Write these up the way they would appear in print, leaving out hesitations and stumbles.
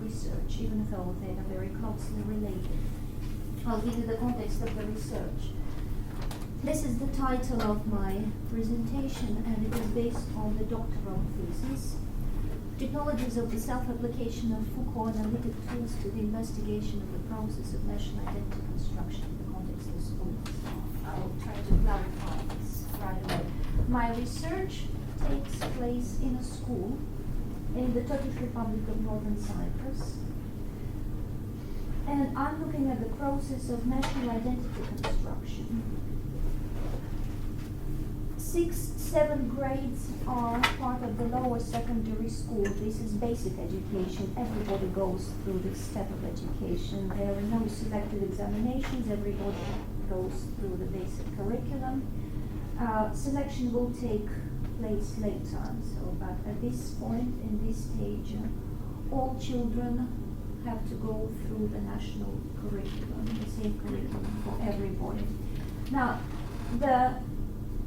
research, even though they are very closely related. I'll give you the context of the research. This is the title of my presentation, and it is based on the doctoral thesis, Technologies of the Self-Application of Foucault Analytic Tools to the Investigation of the Process of National Identity Construction in the Context of Schooling. I'll try to clarify this right away. My research takes place in a school in the Turkish Republic of Northern Cyprus, and I'm looking at the process of national identity construction. 6, 7 grades are part of the lower secondary school. This is basic education. Everybody goes through this step of education. There are no selective examinations. Everybody goes through the basic curriculum. Selection will take place later. But at this point, in this stage, all children have to go through the national curriculum, the same curriculum for everybody. Now, the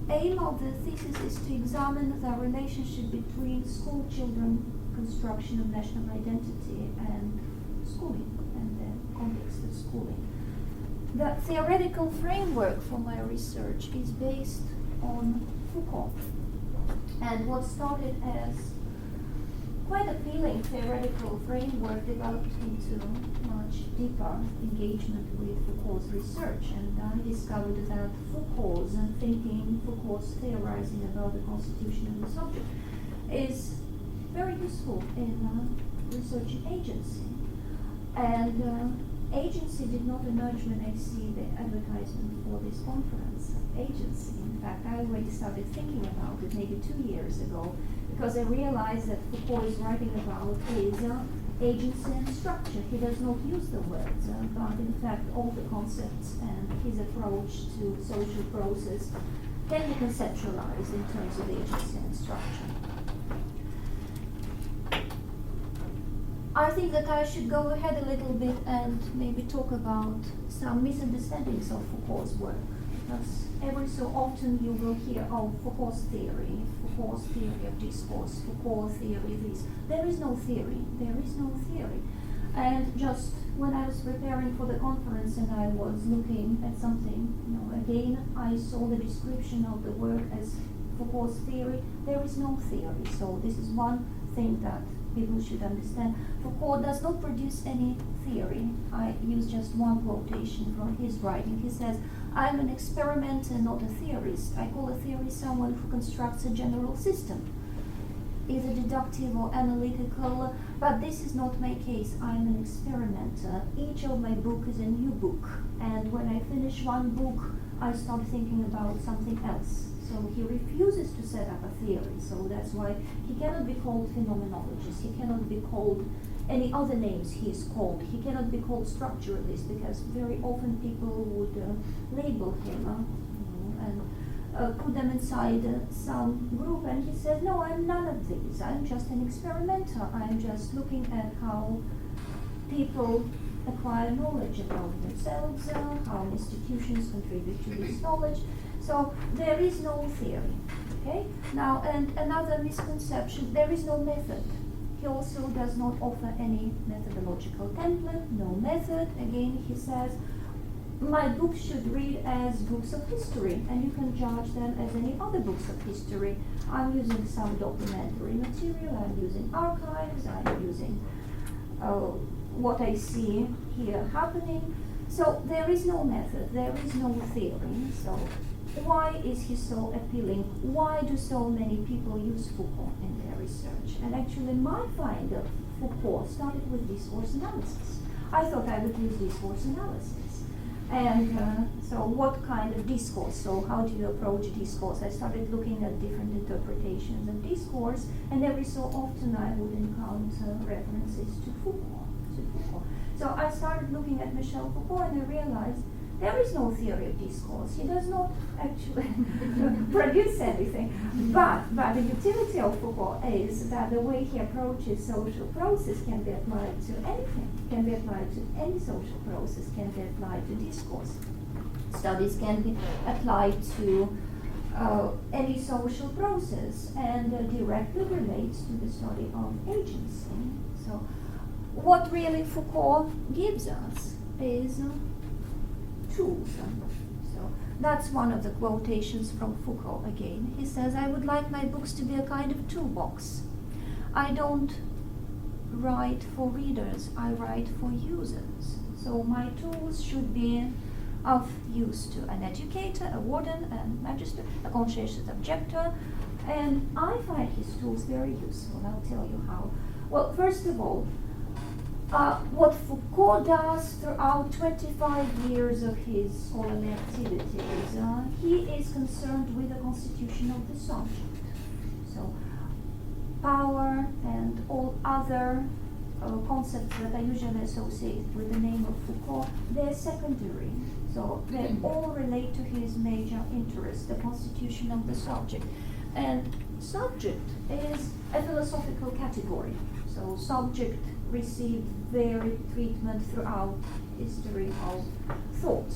aim of the thesis is to examine the relationship between school children construction of national identity and schooling, and the context of schooling. The theoretical framework for my research is based on Foucault, and what started as quite appealing theoretical framework developed into much deeper engagement with Foucault's research, and I discovered that Foucault's thinking, Foucault's theorizing about the constitution of the subject is very useful in researching agency. And agency did not emerge when I see the advertisement for this conference. Agency, in fact, I already started thinking about it maybe 2 years ago, because I realized that Foucault is writing about his agency and structure. He does not use the words, but in fact all the concepts and his approach to social process can be conceptualized in terms of agency and structure. I think that I should go ahead a little bit and maybe talk about some misunderstandings of Foucault's work, because every so often you will hear, oh, Foucault's theory of discourse, Foucault theory this. There is no theory. And just when I was preparing for the conference and I was looking at something, again, I saw the description of the work as Foucault's theory. There is no theory. So this is one thing that people should understand. Foucault does not produce any theory. I use just one quotation from his writing. He says, I'm an experimenter, not a theorist. I call a theorist someone who constructs a general system, either deductive or analytical, but this is not my case. I'm an experimenter. Each of my book is a new book, and when I finish one book, I start thinking about something else. So he refuses to set up a theory, so that's why he cannot be called phenomenologist, he cannot be called any other names he is called. He cannot be called structuralist, because very often people would label him and put them inside some group, and he says, no, I'm none of these, I'm just an experimenter, I'm just looking at how people acquire knowledge about themselves, how institutions contribute to this knowledge. So there is no theory, okay? Now, and another misconception, there is no method. He also does not offer any methodological template, no method. Again, he says, my books should read as books of history, and you can judge them as any other books of history. I'm using some documentary material, I'm using archives, I'm using what I see here happening. So there is no method, there is no theory. So why is he so appealing? Why do so many people use Foucault in their research? And actually my find of Foucault started with discourse analysis. I thought I would use discourse analysis. And so what kind of discourse? So how do you approach discourse? I started looking at different interpretations of discourse, and every so often I would encounter references to Foucault. So I started looking at Michel Foucault, and I realized there is no theory of discourse. He does not actually produce anything. But the utility of Foucault is that the way he approaches social process can be applied to anything, can be applied to any social process, can be applied to discourse. Studies can be applied to any social process, and directly relates to the study of agency. So what really Foucault gives us is tools. So that's one of the quotations from Foucault again. He says, I would like my books to be a kind of toolbox. I don't write for readers, I write for users. So my tools should be of use to an educator, a warden, a magistrate, a conscientious objector, and I find his tools very useful. I'll tell you how. Well, first of all, what Foucault does throughout 25 years of his scholarly activities, he is concerned with the constitution of the subject. So power and all other concepts that are usually associated with the name of Foucault, they're secondary. So they all relate to his major interest, the constitution of the subject. And subject is a philosophical category. So subject received varied treatment throughout history of thought.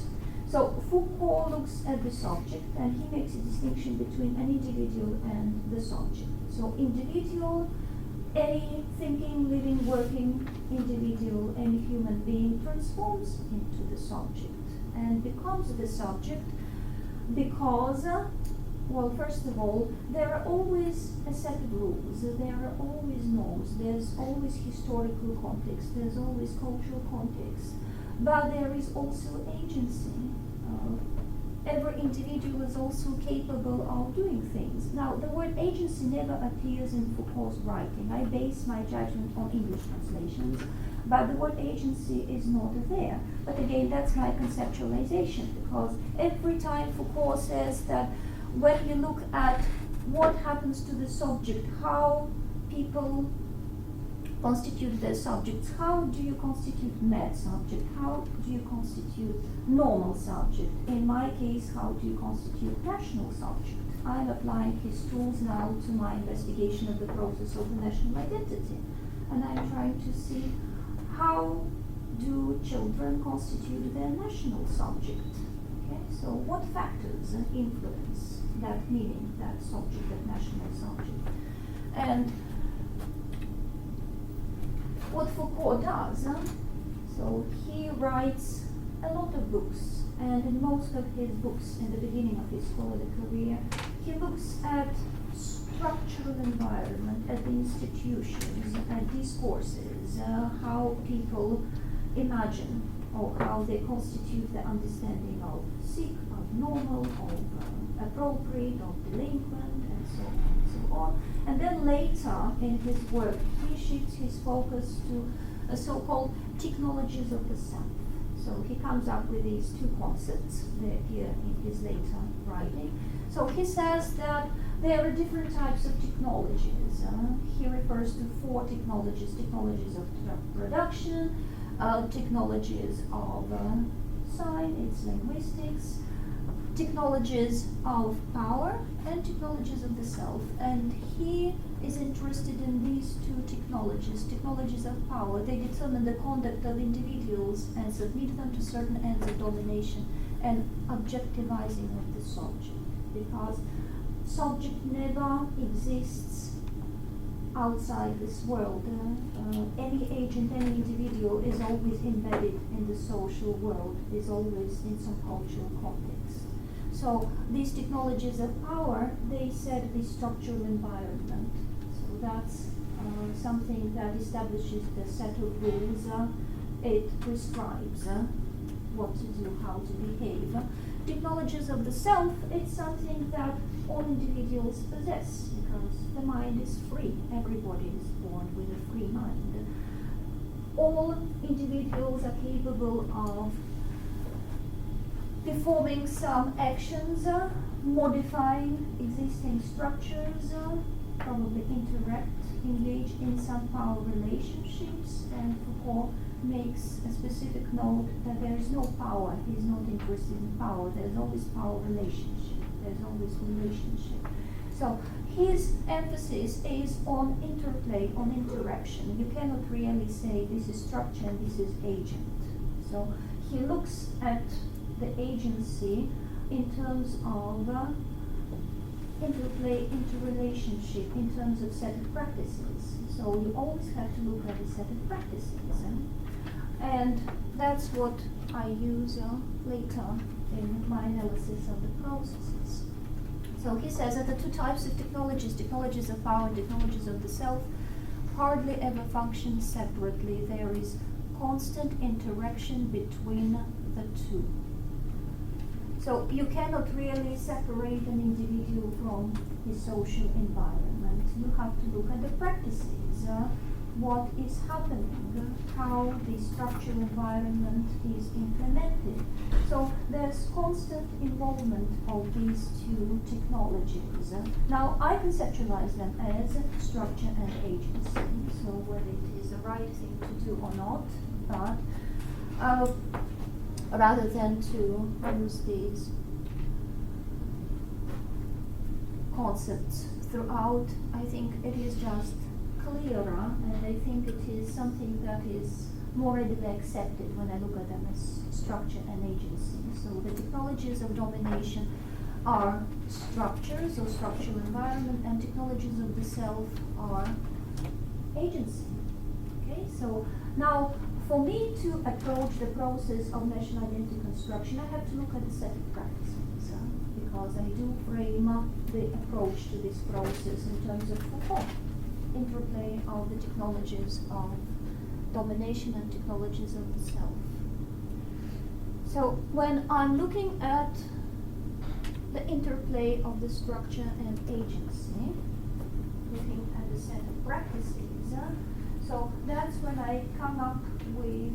So Foucault looks at the subject and he makes a distinction between an individual and the subject. So individual, any thinking, living, working individual, any human being transforms into the subject and becomes the subject because well, first of all, there are always a set of rules, there are always norms, there's always historical context, there's always cultural context, but there is also agency. Every individual is also capable of doing things. Now, the word agency never appears in Foucault's writing. I base my judgment on English translations, but the word agency is not there. But again, that's my conceptualization, because every time Foucault says that when you look at what happens to the subject, how people constitute their subjects, how do you constitute mad subject, how do you constitute normal subject, in my case, how do you constitute national subject? I'm applying his tools now to my investigation of the process of the national identity, and I'm trying to see how do children constitute their national subject. Okay, so what factors influence that meaning, that subject, that national subject? And what Foucault does, so he writes a lot of books, and in most of his books, in the beginning of his scholarly career, he looks at structural environment, at the institutions, at discourses, how people imagine or how they constitute the understanding of sick, of normal, of appropriate, of delinquent, and so on and so on. And then later in his work, he shifts his focus to so-called technologies of the self. So he comes up with these two concepts. They appear in his later writing. So he says that there are different types of technologies. He refers to 4 technologies: technologies of production, technologies of sign, it's linguistics, technologies of power, and technologies of the self. And he is interested in these 2 technologies. Technologies of power, they determine the conduct of individuals and submit them to certain ends of domination and objectivizing of the subject, because subject never exists outside this world. Any agent, any individual is always embedded in the social world, is always in some cultural context. So these technologies of power, they set the structural environment. So that's something that establishes the set of rules. It prescribes what to do, how to behave. Technologies of the self, it's something that all individuals possess, because the mind is free. Everybody is born with a free mind. All individuals are capable of performing some actions, modifying existing structures, probably interact, engage in some power relationships, and Foucault makes a specific note that there is no power. He's not interested in power. There's always power relationship. There's always relationship. So his emphasis is on interplay, on interaction. You cannot really say this is structure and this is agent. So he looks at the agency in terms of interplay, interrelationship in terms of set of practices. So you always have to look at a set of practices. And that's what I use later in my analysis of the processes. So he says that the two types of technologies of power and technologies of the self, hardly ever function separately. There is constant interaction between the two. So you cannot really separate an individual from his social environment. You have to look at the practices, what is happening, how the structural environment is implemented. So there's constant involvement of these two technologies. Now I conceptualize them as structure and agency, so whether it is the right thing to do or not, but rather than to use these concepts throughout, I think it is just clearer, and I think it is something that is more readily accepted when I look at them as structure and agency. So the technologies of domination are structures or structural environment, and technologies of the self are agency. Okay, so now for me to approach the process of national identity construction, I have to look at a set of practices, because I do frame the approach to this process in terms of Foucault, interplay of the technologies of domination and technologies of the self. So when I'm looking at the interplay of the structure and agency, looking at the set of practices, so that's when I come up with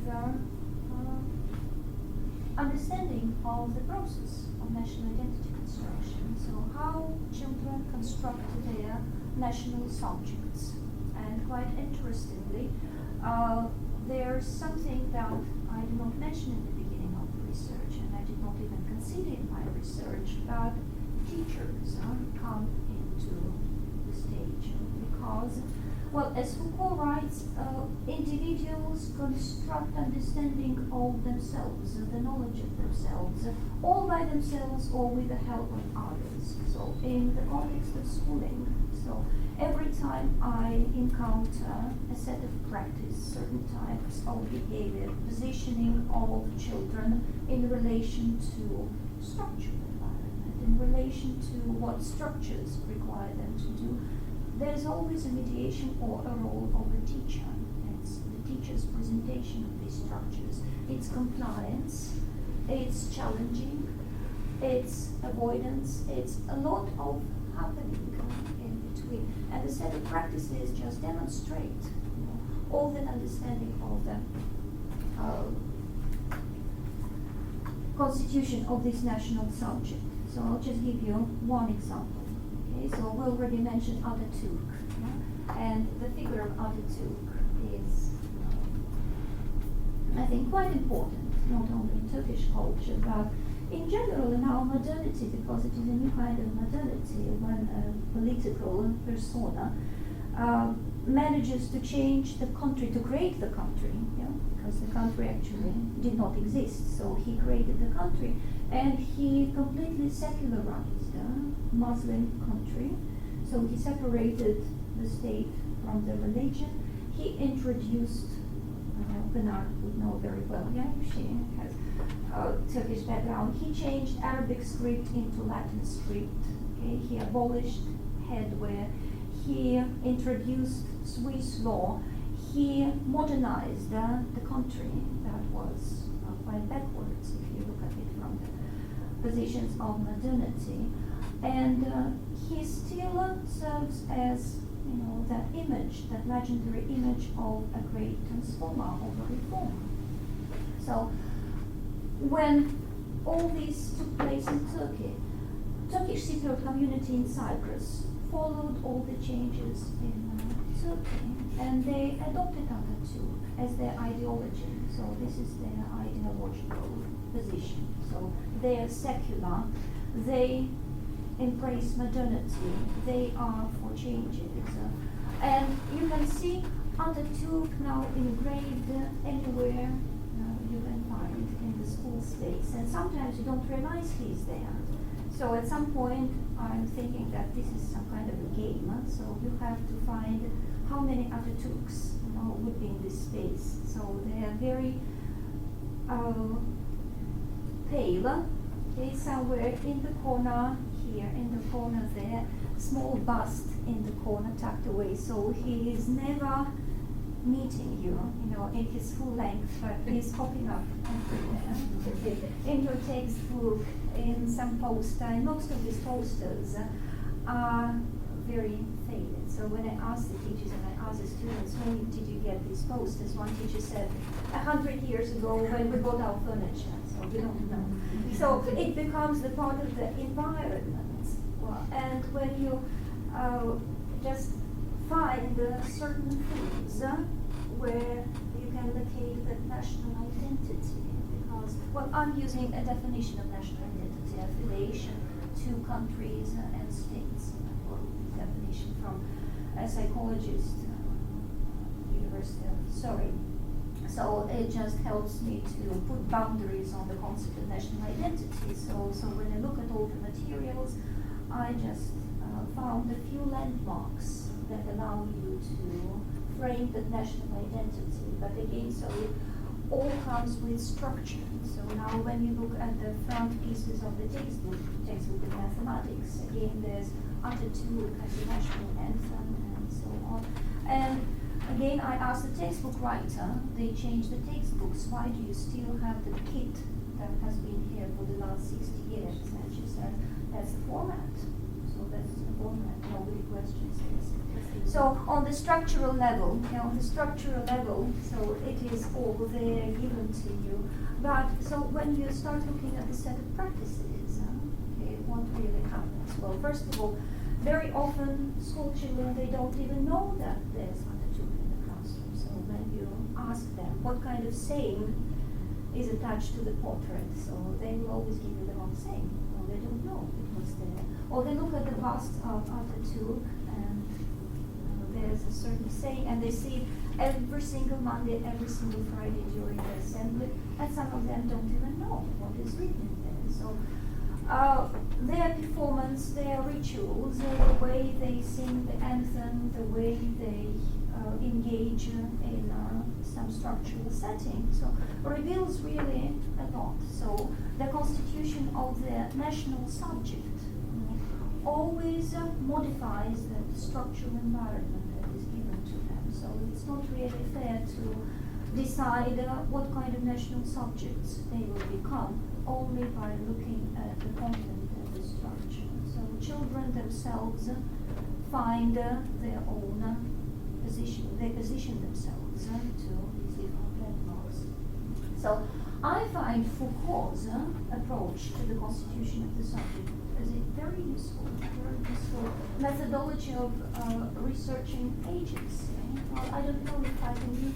understanding of the process of national identity construction. So how children construct their national subjects. And quite interestingly, there's something that I did not mention in the beginning of the research, and I did not even consider in my research, that teachers come into the stage, because, well, as Foucault writes, individuals construct understanding of themselves, the knowledge of themselves, all by themselves or with the help of others. So in the context of schooling, so every time I encounter a set of practice, certain types of behavior, positioning of children in relation to structural environment, in relation to what structures require them to do, there's always a mediation or a role of the teacher. It's the teacher's presentation of these structures. It's compliance, it's challenging, it's avoidance, it's a lot of happening in between. And the set of practices just demonstrate all the understanding of the constitution of this national subject. So I'll just give you one example. Okay, so we already mentioned Atatürk, and the figure of Atatürk is, I think, quite important, not only in Turkish culture, but in general in our modernity, because it is a new kind of modernity when a political persona manages to change the country, to create the country, because the country actually did not exist. So he created the country, and he completely secularized Muslim country. So he separated the state from the religion. He introduced, Pınar would know very well, she has Turkish background. He changed Arabic script into Latin script. Okay? He abolished headwear. He introduced Swiss law. He modernized the country that was quite backwards, if you look at it from the positions of modernity. And he still serves as, that image, that legendary image of a great transformer, of a reformer. So when all this took place in Turkey, Turkish Cypriot community in Cyprus followed all the changes in Turkey, and they adopted Atatürk as their ideology. So this is their ideological position. So they are secular, they embrace modernity, they are for changes. And you can see Atatürk now engraved anywhere you can find in the school space, and sometimes you don't realize he's there. So at some point, I'm thinking that this is some kind of a game. So you have to find how many Atatürks would be in this space. So they are very pale. Okay, somewhere in the corner here, in the corner there, small bust in the corner tucked away. So he is never meeting you, in his full length, but he's popping up everywhere. In your textbook, in some poster, and most of these posters are very faded. So when I asked the teachers and I asked the students, when did you get these posters? One teacher said, 100 years ago when we bought our furniture, so we don't know. So it becomes the part of the environment. And when you just find certain things where you can locate the national identity, because, I'm using a definition of national identity, affiliation to countries and states, definition from a psychologist, University of Surrey. So it just helps me to put boundaries on the concept of national identity. So when I look at all the materials, I just found a few landmarks that allow you to frame the national identity. But again, so it all comes with structure. So now when you look at the front pieces of the textbook of mathematics, again there's Atatürk and the national anthem and so on. And again, I asked the textbook writer, they changed the textbooks, why do you still have the kit that has been here for the last 60 years? And she said, that's the format. So that's the format, nobody questions this. So on the structural level, so it is all there given to you. But so when you start looking at the set of practices, what really happens? Well, first of all, very often school children, they don't even know that there's Atatürk in the classroom. So when you ask them what kind of saying is attached to the portrait, so they will always give you the wrong saying. Well, they don't know it was there. Or they look at the bust of Atatürk and there's a certain saying, and they see it every single Monday, every single Friday during the assembly, and some of them don't even know what is written there. So their performance, their rituals, the way they sing the anthem, the way they engage in some structural setting, so reveals really a lot. So the constitution of the national subject always modifies the structural environment that is given to them. So it's not really fair to decide what kind of national subjects they will become only by looking at the content and the structure. So children themselves find their own position, they position themselves to these different landmarks. So I find Foucault's approach to the constitution of the subject as a very useful methodology of researching agency. Well, I don't know if I can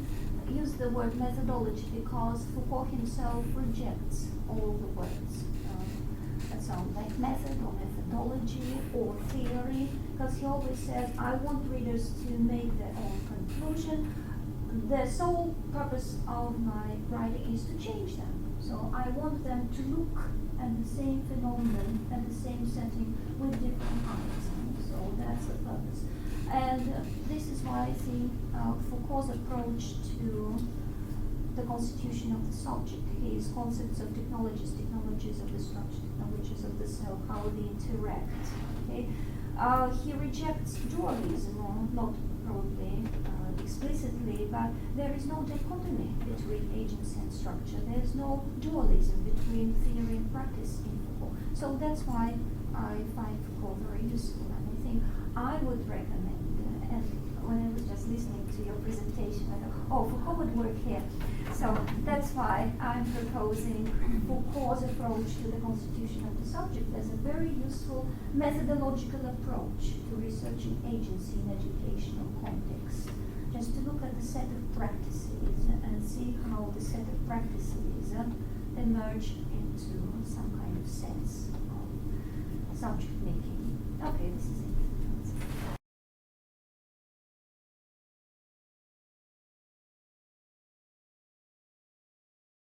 use the word methodology because Foucault himself rejects all the words that sound like method or methodology or theory, because he always says, I want readers to make their own conclusion. The sole purpose of my writing is to change them. So I want them to look at the same phenomenon and the same setting with different eyes. So that's the purpose. And this is why I think Foucault's approach to the constitution of the subject, his concepts of technologies of the structure, technologies of the self, how they interact. Okay? He rejects dualism, not probably explicitly, but there is no dichotomy between agency and structure. There is no dualism between theory and practice in Foucault. So that's why I find Foucault very useful, and I think I would recommend, and when I was just listening to your presentation, I thought, oh, Foucault would work here. So that's why I'm proposing Foucault's approach to the constitution of the subject as a very useful methodological approach to researching agency in educational context. Just to look at the set of practices and see how the set of practices emerge into some kind of sense of subject making. Okay, this is it.